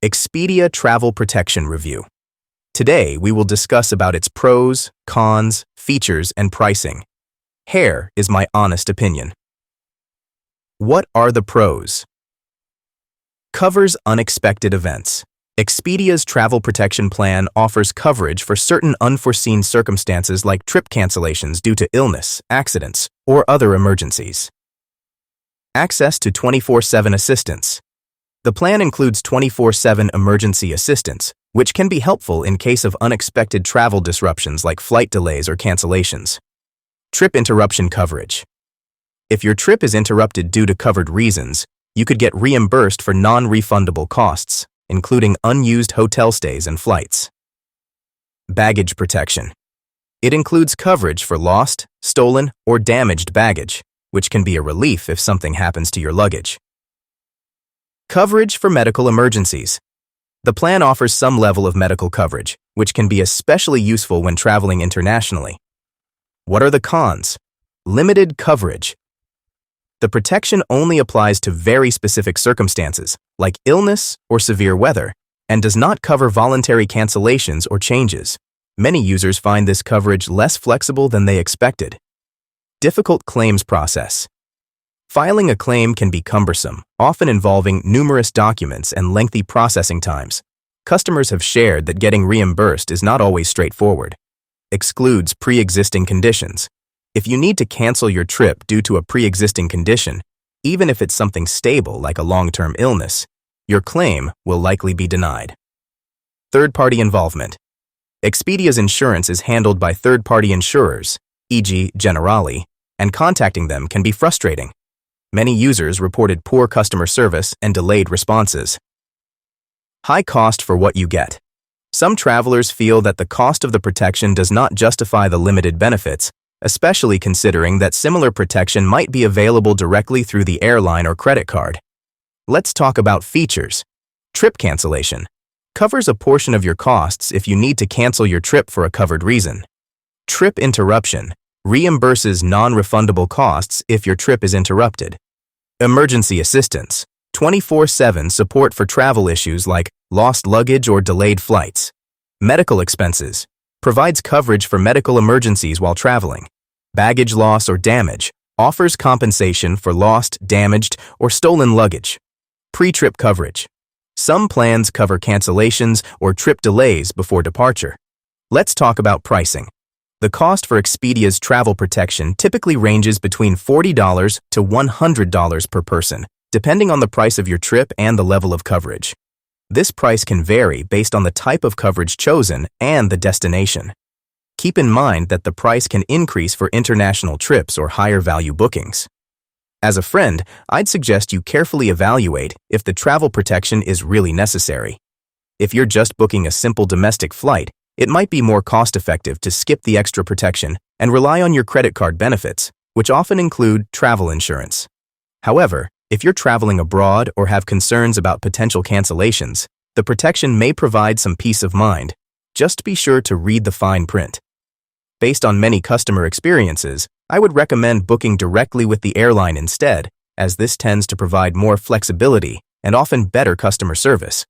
Expedia Travel Protection Review. Today, we will discuss about its pros, cons, features, and pricing. Here is my honest opinion. What are the pros? Covers unexpected events. Expedia's travel protection plan offers coverage for certain unforeseen circumstances like trip cancellations due to illness, accidents, or other emergencies. Access to 24/7 assistance. The plan includes 24/7 emergency assistance, which can be helpful in case of unexpected travel disruptions like flight delays or cancellations. Trip interruption coverage. If your trip is interrupted due to covered reasons, you could get reimbursed for non-refundable costs, including unused hotel stays and flights. Baggage protection. It includes coverage for lost, stolen, or damaged baggage, which can be a relief if something happens to your luggage. Coverage for medical emergencies. The plan offers some level of medical coverage, which can be especially useful when traveling internationally. What are the cons? Limited coverage. The protection only applies to very specific circumstances, like illness or severe weather, and does not cover voluntary cancellations or changes. Many users find this coverage less flexible than they expected. Difficult claims process. Filing a claim can be cumbersome, often involving numerous documents and lengthy processing times. Customers have shared that getting reimbursed is not always straightforward. Excludes pre-existing conditions. If you need to cancel your trip due to a pre-existing condition, even if it's something stable like a long-term illness, your claim will likely be denied. Third-party involvement. Expedia's insurance is handled by third-party insurers, e.g. Generali, and contacting them can be frustrating. Many users reported poor customer service and delayed responses. High cost for what you get. Some travelers feel that the cost of the protection does not justify the limited benefits, especially considering that similar protection might be available directly through the airline or credit card. Let's talk about features. Trip cancellation. Covers a portion of your costs if you need to cancel your trip for a covered reason. Trip interruption. Reimburses non-refundable costs if your trip is interrupted. Emergency assistance. 24/7 support for travel issues like lost luggage or delayed flights. Medical expenses. Provides coverage for medical emergencies while traveling. Baggage loss or damage. Offers compensation for lost, damaged, or stolen luggage. Pre-trip coverage. Some plans cover cancellations or trip delays before departure. Let's talk about pricing. The cost for Expedia's travel protection typically ranges between $40 to $100 per person, depending on the price of your trip and the level of coverage. This price can vary based on the type of coverage chosen and the destination. Keep in mind that the price can increase for international trips or higher value bookings. As a friend, I'd suggest you carefully evaluate if the travel protection is really necessary. If you're just booking a simple domestic flight, it might be more cost-effective to skip the extra protection and rely on your credit card benefits, which often include travel insurance. However, if you're traveling abroad or have concerns about potential cancellations, the protection may provide some peace of mind. Just be sure to read the fine print. Based on many customer experiences, I would recommend booking directly with the airline instead, as this tends to provide more flexibility and often better customer service.